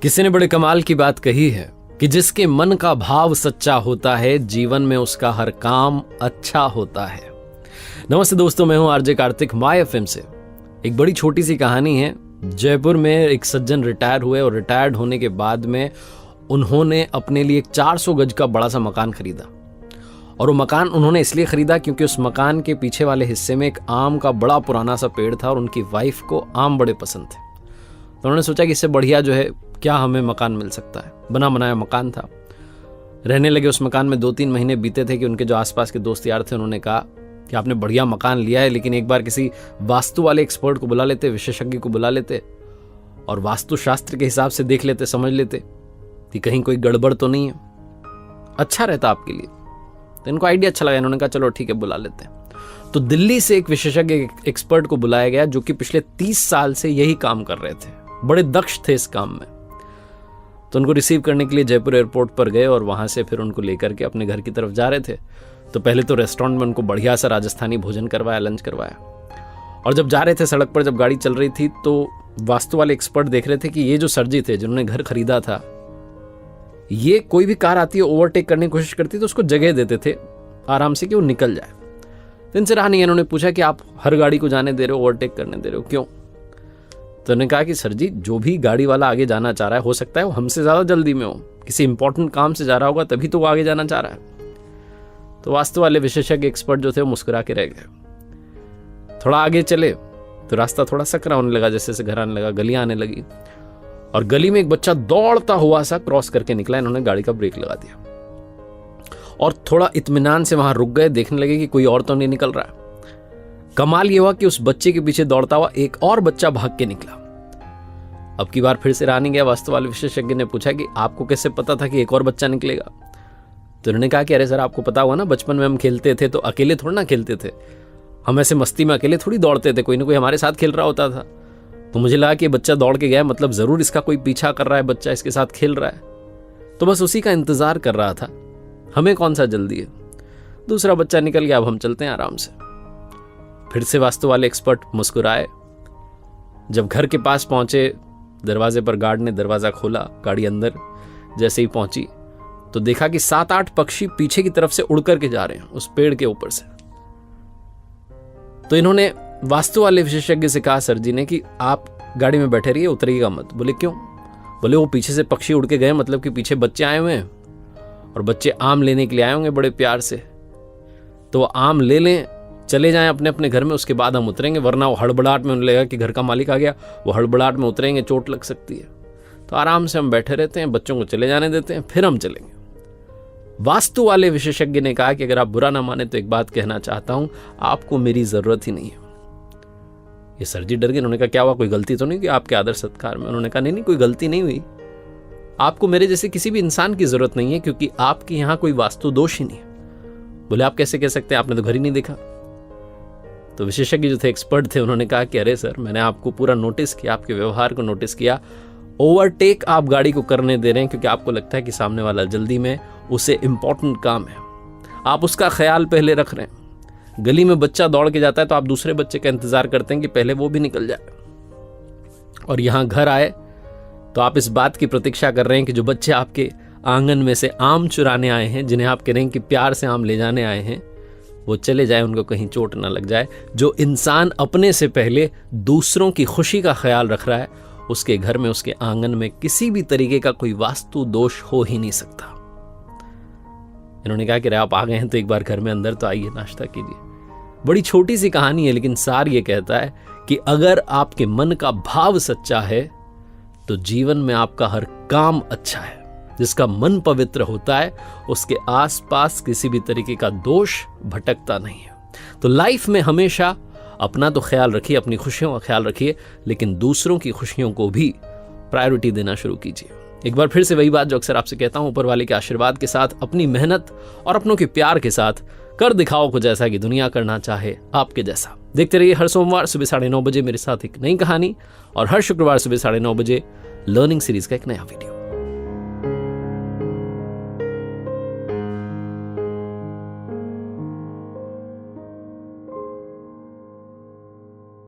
किसी ने बड़े कमाल की बात कही है कि जिसके मन का भाव सच्चा होता है जीवन में उसका हर काम अच्छा होता है। नमस्ते दोस्तों, मैं हूं आरजे कार्तिक माय एफएम से। एक बड़ी छोटी सी कहानी है। जयपुर में एक सज्जन रिटायर हुए और रिटायर्ड होने के बाद में उन्होंने अपने लिए एक 400 गज का बड़ा सा मकान खरीदा। और वो मकान उन्होंने इसलिए खरीदा क्योंकि उस मकान के पीछे वाले हिस्से में एक आम का बड़ा पुराना सा पेड़ था और उनकी वाइफ को आम बड़े पसंद थे। तो उन्होंने सोचा कि इससे बढ़िया जो है क्या हमें मकान मिल सकता है। बना बनाया मकान था। रहने लगे उस मकान में। 2-3 महीने बीते थे कि उनके जो आसपास के दोस्त यार थे उन्होंने कहा कि आपने बढ़िया मकान लिया है, लेकिन एक बार किसी वास्तु वाले एक्सपर्ट को बुला लेते, विशेषज्ञ को बुला लेते और वास्तुशास्त्र के हिसाब से देख लेते, समझ लेते कि कहीं कोई गड़बड़ तो नहीं है, अच्छा रहता आपके लिए। तो इनको आइडिया अच्छा लगा। इन्होंने कहा चलो ठीक है, बुला लेते हैं। तो दिल्ली से एक विशेषज्ञ एक्सपर्ट को बुलाया गया जो कि पिछले 30 साल से यही काम कर रहे थे, बड़े दक्ष थे इस काम में। तो उनको रिसीव करने के लिए जयपुर एयरपोर्ट पर गए और वहां से फिर उनको लेकर के अपने घर की तरफ जा रहे थे। तो पहले तो रेस्टोरेंट में उनको बढ़िया सा राजस्थानी भोजन करवाया, लंच करवाया। और जब जा रहे थे सड़क पर, जब गाड़ी चल रही थी, तो वास्तु वाले एक्सपर्ट देख रहे थे कि ये जो सर जी थे जिन्होंने घर खरीदा था, ये कोई भी कार आती है ओवरटेक करने की कोशिश करती तो उसको जगह देते थे आराम से कि वो निकल जाए। तो इनसे रहा नहीं। इन्होंने पूछा कि आप हर गाड़ी को जाने दे रहे हो, ओवरटेक करने दे रहे हो, क्यों? तो उन्होंने कहा कि सर जी, जो भी गाड़ी वाला आगे जाना चाह रहा है, हो सकता है वो हमसे ज्यादा जल्दी में हो, किसी इंपॉर्टेंट काम से जा रहा होगा तभी तो वो आगे जाना चाह रहा है। तो वास्तु वाले विशेषज्ञ एक्सपर्ट जो थे वो मुस्कुरा के रह गए। थोड़ा आगे चले तो रास्ता थोड़ा सकरा होने लगा, जैसे से घर आने लगा, गलियां आने लगी और गली में एक बच्चा दौड़ता हुआ सा क्रॉस करके निकला। इन्होंने गाड़ी का ब्रेक लगा दिया और थोड़ा इत्मीनान से वहां रुक गए, देखने लगे कि कोई और तो नहीं निकल रहा है। कमाल ये हुआ कि उस बच्चे के पीछे दौड़ता हुआ एक और बच्चा भाग के निकला। अब की बार फिर से रहा नहीं गया। वास्तु वाले विशेषज्ञ ने पूछा कि आपको कैसे पता था कि एक और बच्चा निकलेगा? तो उन्होंने कहा कि अरे सर, आपको पता हुआ ना, बचपन में हम खेलते थे तो अकेले थोड़ा ना खेलते थे, हम ऐसे मस्ती में अकेले थोड़ी दौड़ते थे, कोई ना कोई हमारे साथ खेल रहा होता था। तो मुझे लगा कि ये बच्चा दौड़ के गया, मतलब जरूर इसका कोई पीछा कर रहा है, बच्चा इसके साथ खेल रहा है, तो बस उसी का इंतजार कर रहा था, हमें कौन सा जल्दी है। दूसरा बच्चा निकल गया, अब हम चलते हैं आराम से। फिर से वास्तु वाले एक्सपर्ट मुस्कुराए। जब घर के पास पहुंचे, दरवाजे पर गार्ड ने दरवाजा खोला, गाड़ी अंदर जैसे ही पहुंची तो देखा कि 7-8 पक्षी पीछे की तरफ से उड़ करके जा रहे हैं उस पेड़ के ऊपर से। तो इन्होंने वास्तु वाले विशेषज्ञ से कहा सर जी ने कि आप गाड़ी में बैठे रहिए, उतरिएगा मत। बोले क्यों? बोले वो पीछे से पक्षी उड़ के गए, मतलब कि पीछे बच्चे आए हुए हैं और बच्चे आम लेने के लिए आए होंगे बड़े प्यार से, तो वो आम ले लें, चले जाएं अपने अपने घर में, उसके बाद हम उतरेंगे, वरना वो हड़बड़ाहट में उन्हें लगेगा कि घर का मालिक आ गया, वो हड़बड़ाहट में उतरेंगे, चोट लग सकती है। तो आराम से हम बैठे रहते हैं, बच्चों को चले जाने देते हैं, फिर हम चलेंगे। वास्तु वाले विशेषज्ञ ने कहा कि अगर आप बुरा ना माने तो एक बात कहना चाहता हूं, आपको मेरी जरूरत ही नहीं है। ये सर जी डर गए। उन्होंने कहा क्या हुआ, कोई गलती तो नहीं की आपके आदर सत्कार में? उन्होंने कहा नहीं, कोई गलती नहीं हुई। आपको मेरे जैसे किसी भी इंसान की जरूरत नहीं है, क्योंकि आपके यहां कोई वास्तु दोष ही नहीं है। बोले आप कैसे कह सकते हैं, आपने तो घर ही नहीं देखा। तो विशेषज्ञ जो थे, एक्सपर्ट थे, उन्होंने कहा कि अरे सर, मैंने आपको पूरा नोटिस किया, आपके व्यवहार को नोटिस किया। ओवरटेक आप गाड़ी को करने दे रहे हैं क्योंकि आपको लगता है कि सामने वाला जल्दी में, उसे इंपॉर्टेंट काम है, आप उसका ख्याल पहले रख रहे हैं। गली में बच्चा दौड़ के जाता है तो आप दूसरे बच्चे का इंतजार करते हैं कि पहले वो भी निकल जाए। और यहां घर आए तो आप इस बात की प्रतीक्षा कर रहे हैं कि जो बच्चे आपके आंगन में से आम चुराने आए हैं, जिन्हें आप कह रहे हैं कि प्यार से आम ले जाने आए हैं, वो चले जाए, उनको कहीं चोट ना लग जाए। जो इंसान अपने से पहले दूसरों की खुशी का ख्याल रख रहा है, उसके घर में, उसके आंगन में किसी भी तरीके का कोई वास्तु दोष हो ही नहीं सकता। इन्होंने कहा कि आप आ गए हैं तो एक बार घर में अंदर तो आइए, नाश्ता कीजिए। बड़ी छोटी सी कहानी है, लेकिन सार ये कहता है कि अगर आपके मन का भाव सच्चा है तो जीवन में आपका हर काम अच्छा है। जिसका मन पवित्र होता है उसके आसपास किसी भी तरीके का दोष भटकता नहीं है। तो लाइफ में हमेशा अपना तो ख्याल रखिए, अपनी खुशियों का ख्याल रखिए, लेकिन दूसरों की खुशियों को भी प्रायोरिटी देना शुरू कीजिए। एक बार फिर से वही बात जो अक्सर आपसे कहता हूं, ऊपर वाले के आशीर्वाद के साथ, अपनी मेहनत और अपनों के प्यार के साथ कर दिखाओ कुछ ऐसा कि दुनिया करना चाहे आपके जैसा। देखते रहिए हर सोमवार सुबह 9:30 बजे मेरे साथ एक नई कहानी और हर शुक्रवार सुबह 9:30 बजे लर्निंग सीरीज का एक नया वीडियो।